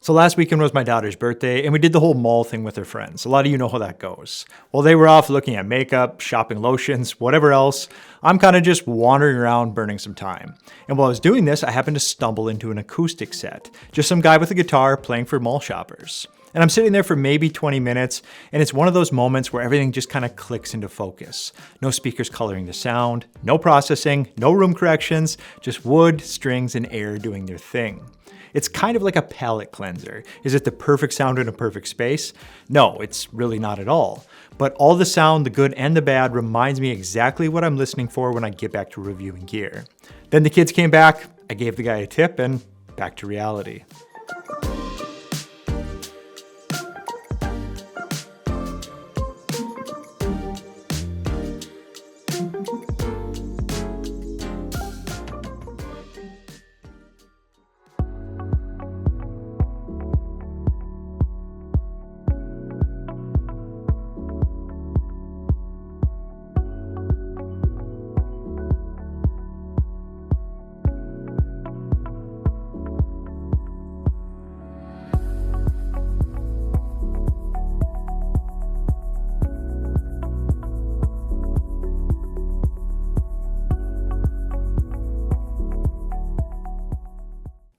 So last weekend was my daughter's birthday, and we did the whole mall thing with her friends. A lot of you know how that goes. While they were off looking at makeup, shopping lotions, whatever else, I'm kind of just wandering around burning some time. And while I was doing this, I happened to stumble into an acoustic set. Just some guy with a guitar playing for mall shoppers. And I'm sitting there for maybe 20 minutes, and it's one of those moments where everything just kind of clicks into focus. No speakers coloring the sound, no processing, no room corrections, just wood, strings, and air doing their thing. It's kind of like a palate cleanser. Is it the perfect sound in a perfect space? No, it's really not at all. But all the sound, the good and the bad, reminds me exactly what I'm listening for when I get back to reviewing gear. Then the kids came back, I gave the guy a tip, and back to reality.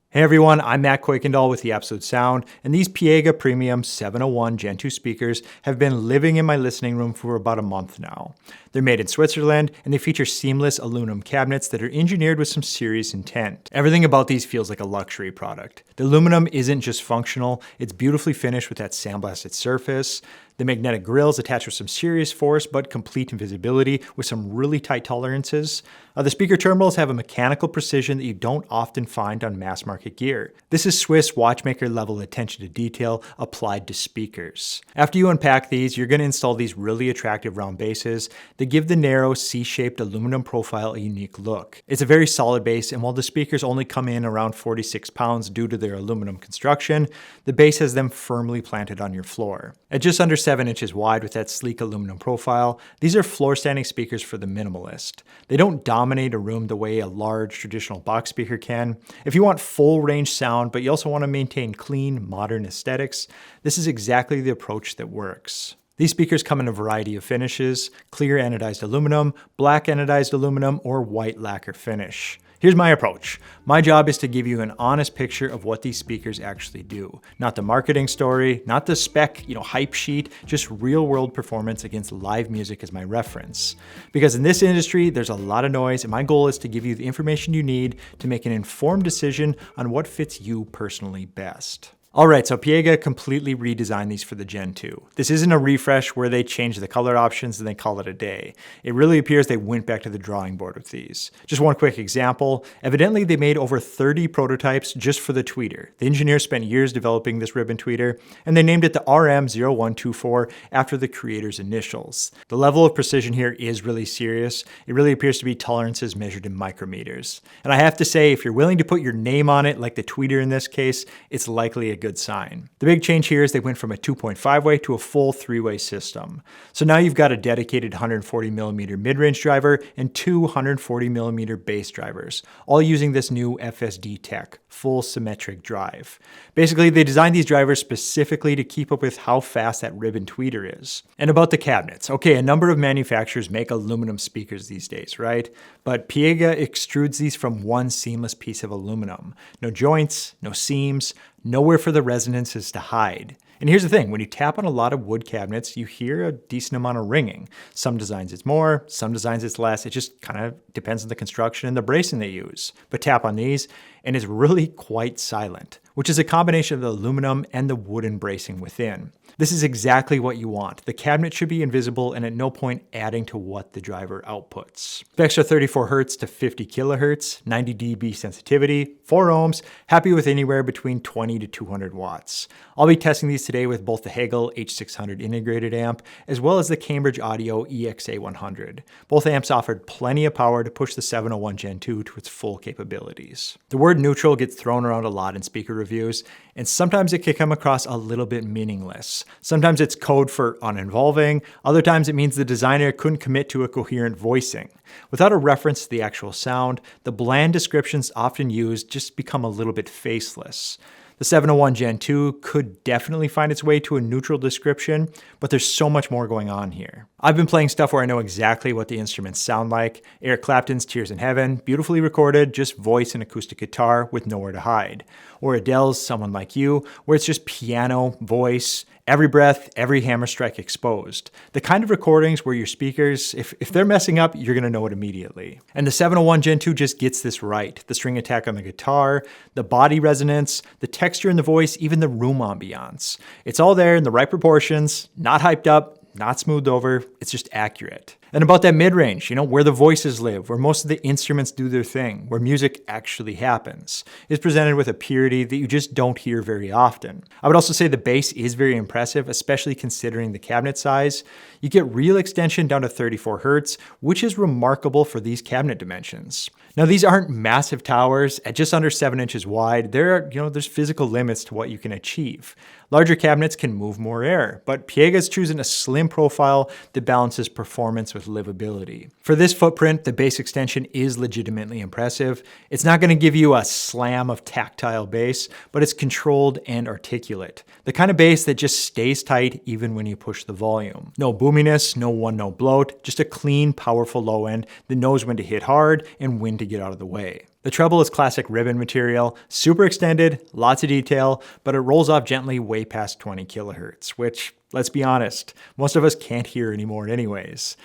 Hey everyone, I'm Matt Kuykendall with the Absolute Sound, and these Piega Premium 701 Gen 2 speakers have been living in my listening room for about a month now. They're made in Switzerland, and they feature seamless aluminum cabinets that are engineered with some serious intent. Everything about these feels like a luxury product. The aluminum isn't just functional, it's beautifully finished with that sandblasted surface. The magnetic grills attached with some serious force but complete invisibility with some really tight tolerances. The speaker terminals have a mechanical precision that you don't often find on mass market gear. This is Swiss watchmaker-level attention to detail applied to speakers. After you unpack these, you're going to install these really attractive round bases that give the narrow C-shaped aluminum profile a unique look. It's a very solid base, and while the speakers only come in around 46 pounds due to their aluminum construction, the base has them firmly planted on your floor. At just under 7 inches wide with that sleek aluminum profile, these are floor-standing speakers for the minimalist. They don't dominate a room the way a large traditional box speaker can. If you want full range sound, but you also want to maintain clean, modern aesthetics, this is exactly the approach that works. These speakers come in a variety of finishes: clear anodized aluminum, black anodized aluminum, or white lacquer finish. Here's my approach. My job is to give you an honest picture of what these speakers actually do. Not the marketing story, not the spec, hype sheet, just real world performance against live music as my reference. Because in this industry, there's a lot of noise, and my goal is to give you the information you need to make an informed decision on what fits you personally best. Alright, so Piega completely redesigned these for the Gen 2. This isn't a refresh where they change the color options and they call it a day. It really appears they went back to the drawing board with these. Just one quick example. Evidently, they made over 30 prototypes just for the tweeter. The engineers spent years developing this ribbon tweeter, and they named it the RM0124 after the creator's initials. The level of precision here is really serious. It really appears to be tolerances measured in micrometers. And I have to say, if you're willing to put your name on it, like the tweeter in this case, it's likely a good sign. The big change here is they went from a 2.5-way to a full 3-way system. So now you've got a dedicated 140mm mid-range driver and two 140mm bass drivers, all using this new FSD tech, full symmetric drive. Basically, they designed these drivers specifically to keep up with how fast that ribbon tweeter is. And about the cabinets. Okay, a number of manufacturers make aluminum speakers these days, right? But Piega extrudes these from one seamless piece of aluminum. No joints, no seams, nowhere for the resonances to hide. And here's the thing, when you tap on a lot of wood cabinets, you hear a decent amount of ringing. Some designs it's more, some designs it's less. It just kind of depends on the construction and the bracing they use. But tap on these, and it's really quite silent, which is a combination of the aluminum and the wooden bracing within. This is exactly what you want. The cabinet should be invisible and at no point adding to what the driver outputs. Specs are 34 Hz to 50 kHz, 90 dB sensitivity, 4 ohms, happy with anywhere between 20 to 200 watts. I'll be testing these today with both the Hagel H600 integrated amp as well as the Cambridge Audio EXA100. Both amps offered plenty of power to push the 701 Gen 2 to its full capabilities. The word neutral gets thrown around a lot in speaker reviews, and sometimes it can come across a little bit meaningless. Sometimes it's code for uninvolving, other times it means the designer couldn't commit to a coherent voicing. Without a reference to the actual sound, the bland descriptions often used just become a little bit faceless. The 701 Gen 2 could definitely find its way to a neutral description, but there's so much more going on here. I've been playing stuff where I know exactly what the instruments sound like. Eric Clapton's Tears in Heaven, beautifully recorded, just voice and acoustic guitar with nowhere to hide. Or Adele's Someone Like You, where it's just piano, voice, every breath, every hammer strike exposed. The kind of recordings where your speakers, if they're messing up, you're gonna know it immediately. And the 701 Gen 2 just gets this right. The string attack on the guitar, the body resonance, the texture in the voice, even the room ambiance. It's all there in the right proportions, not hyped up, not smoothed over, it's just accurate. And about that mid-range, where the voices live, where most of the instruments do their thing, where music actually happens, is presented with a purity that you just don't hear very often. I would also say the bass is very impressive, especially considering the cabinet size. You get real extension down to 34 Hz, which is remarkable for these cabinet dimensions. Now, these aren't massive towers. At just under 7 inches wide, there's physical limits to what you can achieve. Larger cabinets can move more air, but Piega's choosing a slim profile that balances performance with livability. For this footprint, the bass extension is legitimately impressive. It's not going to give you a slam of tactile bass, but it's controlled and articulate. The kind of bass that just stays tight even when you push the volume. No boominess, no one-note bloat, just a clean, powerful low end that knows when to hit hard and when to get out of the way. The treble is classic ribbon material, super extended, lots of detail, but it rolls off gently way past 20 kilohertz, which, let's be honest, most of us can't hear anymore anyways.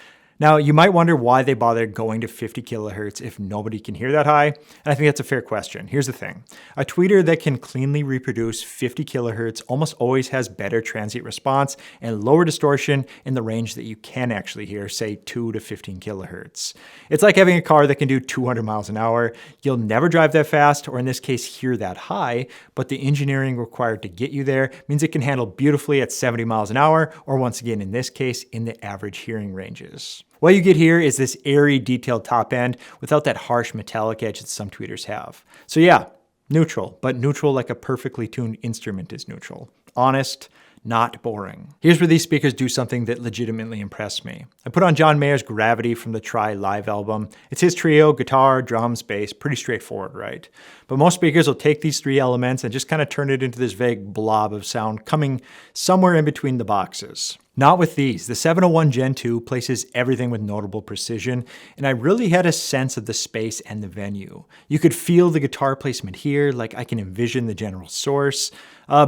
Now, you might wonder why they bothered going to 50 kilohertz if nobody can hear that high, and I think that's a fair question. Here's the thing. A tweeter that can cleanly reproduce 50 kilohertz almost always has better transient response and lower distortion in the range that you can actually hear, say 2 to 15 kilohertz. It's like having a car that can do 200 miles an hour. You'll never drive that fast, or in this case, hear that high, but the engineering required to get you there means it can handle beautifully at 70 miles an hour, or once again, in this case, in the average hearing ranges. What you get here is this airy, detailed top end without that harsh metallic edge that some tweeters have. So yeah, neutral, but neutral like a perfectly tuned instrument is neutral. Honest, not boring. Here's where these speakers do something that legitimately impressed me. I put on John Mayer's Gravity from the Try live album. It's his trio, guitar, drums, bass, pretty straightforward, right? But most speakers will take these three elements and just kind of turn it into this vague blob of sound coming somewhere in between the boxes. Not with these. The 701 Gen 2 places everything with notable precision, and I really had a sense of the space and the venue. You could feel the guitar placement here, like I can envision the general source,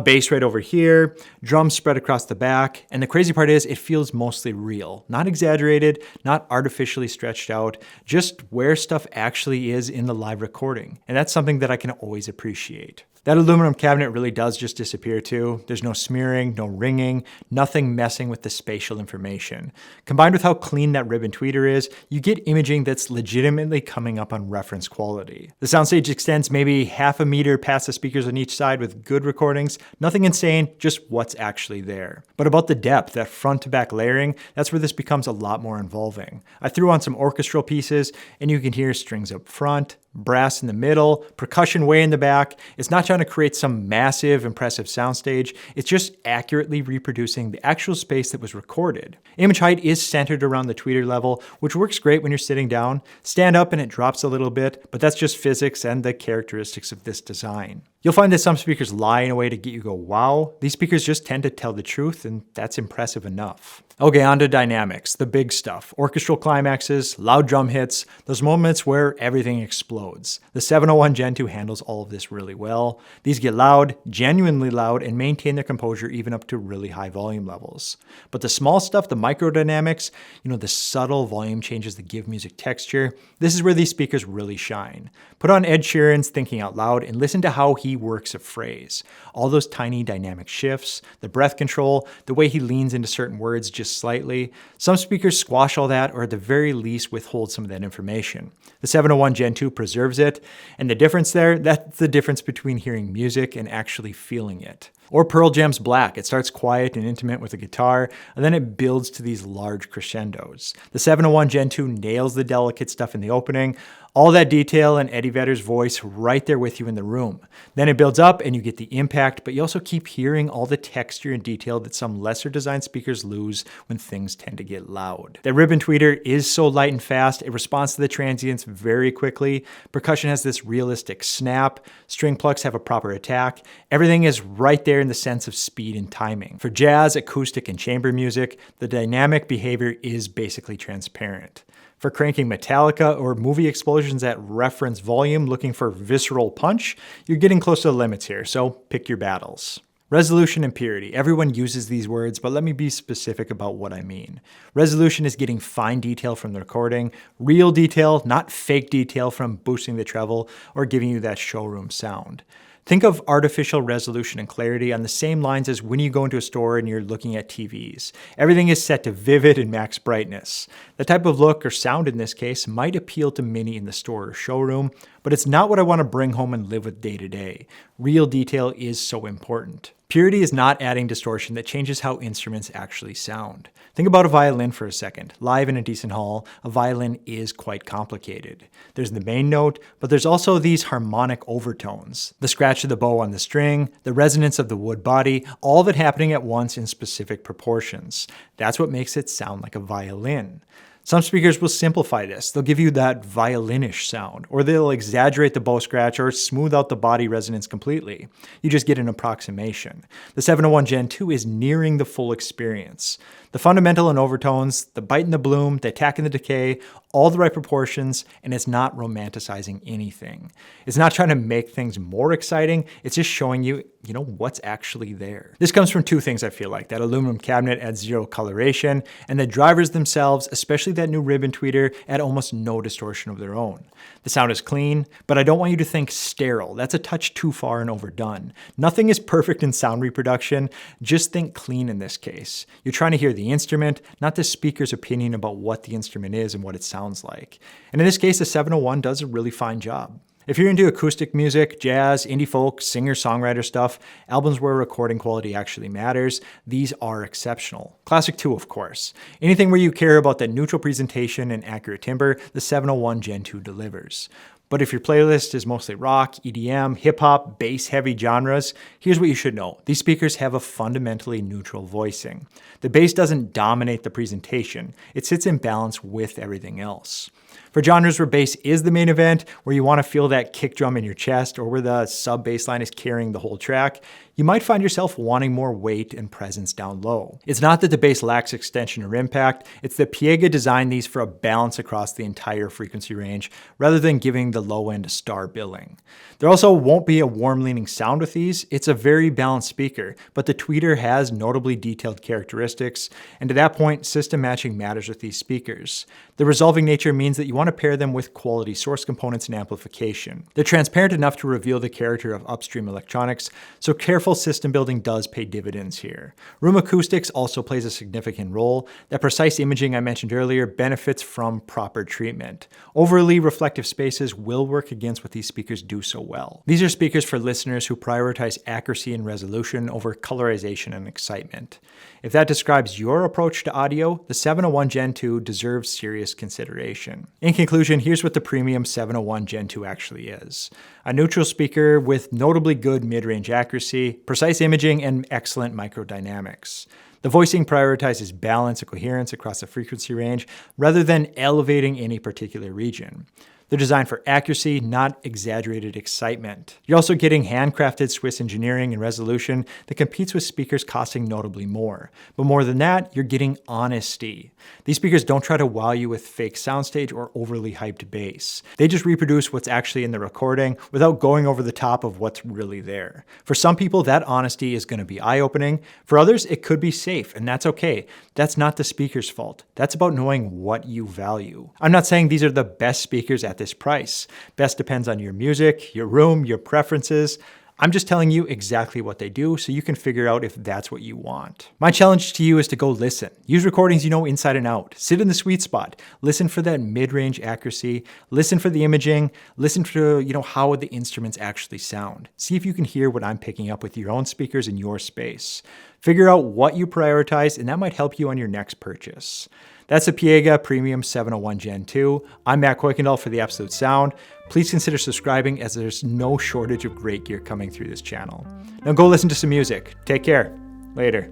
bass right over here, drums spread across the back, and the crazy part is it feels mostly real. Not exaggerated, not artificially stretched out, just where stuff actually is in the live recording, and that's something that I can always appreciate. That aluminum cabinet really does just disappear too. There's no smearing, no ringing, nothing messing with the spatial information. Combined with how clean that ribbon tweeter is, you get imaging that's legitimately coming up on reference quality. The soundstage extends maybe half a meter past the speakers on each side with good recordings. Nothing insane, just what's actually there. But about the depth, that front to back layering, that's where this becomes a lot more involving. I threw on some orchestral pieces and you can hear strings up front, brass in the middle, percussion way in the back. It's not trying to create some massive, impressive soundstage. It's just accurately reproducing the actual space that was recorded. Image height is centered around the tweeter level, which works great when you're sitting down. Stand up and it drops a little bit, but that's just physics and the characteristics of this design. You'll find that some speakers lie in a way to get you to go, wow. These speakers just tend to tell the truth, and that's impressive enough. Okay, on to dynamics, the big stuff. Orchestral climaxes, loud drum hits, those moments where everything explodes. The 701 Gen 2 handles all of this really well. These get loud, genuinely loud, and maintain their composure even up to really high volume levels. But the small stuff, the microdynamics, the subtle volume changes that give music texture, this is where these speakers really shine. Put on Ed Sheeran's Thinking Out Loud and listen to how he works a phrase. All those tiny dynamic shifts, the breath control, the way he leans into certain words just slightly. Some speakers squash all that, or at the very least withhold some of that information. The 701 Gen 2 preserves it, and the difference there, that's the difference between hearing music and actually feeling it. Or Pearl Jam's Black. It starts quiet and intimate with a guitar, and then it builds to these large crescendos. The 701 Gen 2 nails the delicate stuff in the opening, all that detail and Eddie Vedder's voice right there with you in the room. Then it builds up and you get the impact, but you also keep hearing all the texture and detail that some lesser designed speakers lose when things tend to get loud. The ribbon tweeter is so light and fast, it responds to the transients very quickly. Percussion has this realistic snap, string plucks have a proper attack. Everything is right there in the sense of speed and timing. For jazz, acoustic, and chamber music, the dynamic behavior is basically transparent. For cranking Metallica or movie explosions at reference volume looking for visceral punch, you're getting close to the limits here, so pick your battles. Resolution and purity. Everyone uses these words, but let me be specific about what I mean. Resolution is getting fine detail from the recording, real detail, not fake detail from boosting the treble or giving you that showroom sound. Think of artificial resolution and clarity on the same lines as when you go into a store and you're looking at TVs. Everything is set to vivid and max brightness. The type of look or sound in this case might appeal to many in the store or showroom, but it's not what I want to bring home and live with day to day. Real detail is so important. Purity is not adding distortion that changes how instruments actually sound. Think about a violin for a second. Live in a decent hall, a violin is quite complicated. There's the main note, but there's also these harmonic overtones. The scratch of the bow on the string, the resonance of the wood body, all of it happening at once in specific proportions. That's what makes it sound like a violin. Some speakers will simplify this. They'll give you that violinish sound, or they'll exaggerate the bow scratch or smooth out the body resonance completely. You just get an approximation. The 701 Gen 2 is nearing the full experience. The fundamental and overtones, the bite and the bloom, the attack and the decay, all the right proportions, and it's not romanticizing anything. It's not trying to make things more exciting, it's just showing you, what's actually there. This comes from two things I feel like. That aluminum cabinet adds zero coloration, and the drivers themselves, especially that new ribbon tweeter, add almost no distortion of their own. The sound is clean, but I don't want you to think sterile. That's a touch too far and overdone. Nothing is perfect in sound reproduction, just think clean in this case. You're trying to hear the instrument, not the speaker's opinion about what the instrument is and what it sounds like. And in this case, the 701 does a really fine job. If you're into acoustic music, jazz, indie folk, singer-songwriter stuff, albums where recording quality actually matters, these are exceptional. Classic 2, of course. Anything where you care about that neutral presentation and accurate timbre, the 701 Gen 2 delivers. But if your playlist is mostly rock, EDM, hip-hop, bass-heavy genres, here's what you should know. These speakers have a fundamentally neutral voicing. The bass doesn't dominate the presentation. It sits in balance with everything else. For genres where bass is the main event, where you want to feel that kick drum in your chest, or where the sub-bass line is carrying the whole track, you might find yourself wanting more weight and presence down low. It's not that the bass lacks extension or impact, it's that Piega designed these for a balance across the entire frequency range, rather than giving the low end a star billing. There also won't be a warm-leaning sound with these. It's a very balanced speaker, but the tweeter has notably detailed characteristics, and to that point, system matching matters with these speakers. The resolving nature means that you want to pair them with quality source components and amplification. They're transparent enough to reveal the character of upstream electronics, so careful system building does pay dividends here. Room acoustics also plays a significant role. That precise imaging I mentioned earlier benefits from proper treatment. Overly reflective spaces will work against what these speakers do so well. These are speakers for listeners who prioritize accuracy and resolution over colorization and excitement. If that describes your approach to audio, the 701 Gen 2 deserves serious consideration. In conclusion, here's what the premium 701 Gen 2 actually is. A neutral speaker with notably good mid-range accuracy, precise imaging, and excellent microdynamics. The voicing prioritizes balance and coherence across the frequency range rather than elevating any particular region. They're designed for accuracy, not exaggerated excitement. You're also getting handcrafted Swiss engineering and resolution that competes with speakers costing notably more. But more than that, you're getting honesty. These speakers don't try to wow you with fake soundstage or overly hyped bass. They just reproduce what's actually in the recording without going over the top of what's really there. For some people, that honesty is going to be eye-opening. For others, it could be safe, and that's okay. That's not the speaker's fault. That's about knowing what you value. I'm not saying these are the best speakers at this price. Best depends on your music, your room, your preferences. I'm just telling you exactly what they do so you can figure out if that's what you want. My challenge to you is to go listen. Use recordings you know inside and out. Sit in the sweet spot. Listen for that mid-range accuracy. Listen for the imaging. Listen for, how the instruments actually sound. See if you can hear what I'm picking up with your own speakers in your space. Figure out what you prioritize, and that might help you on your next purchase. That's the Piega Premium 701 Gen 2. I'm Matt Kuykendall for the Absolute Sound. Please consider subscribing as there's no shortage of great gear coming through this channel. Now go listen to some music. Take care. Later.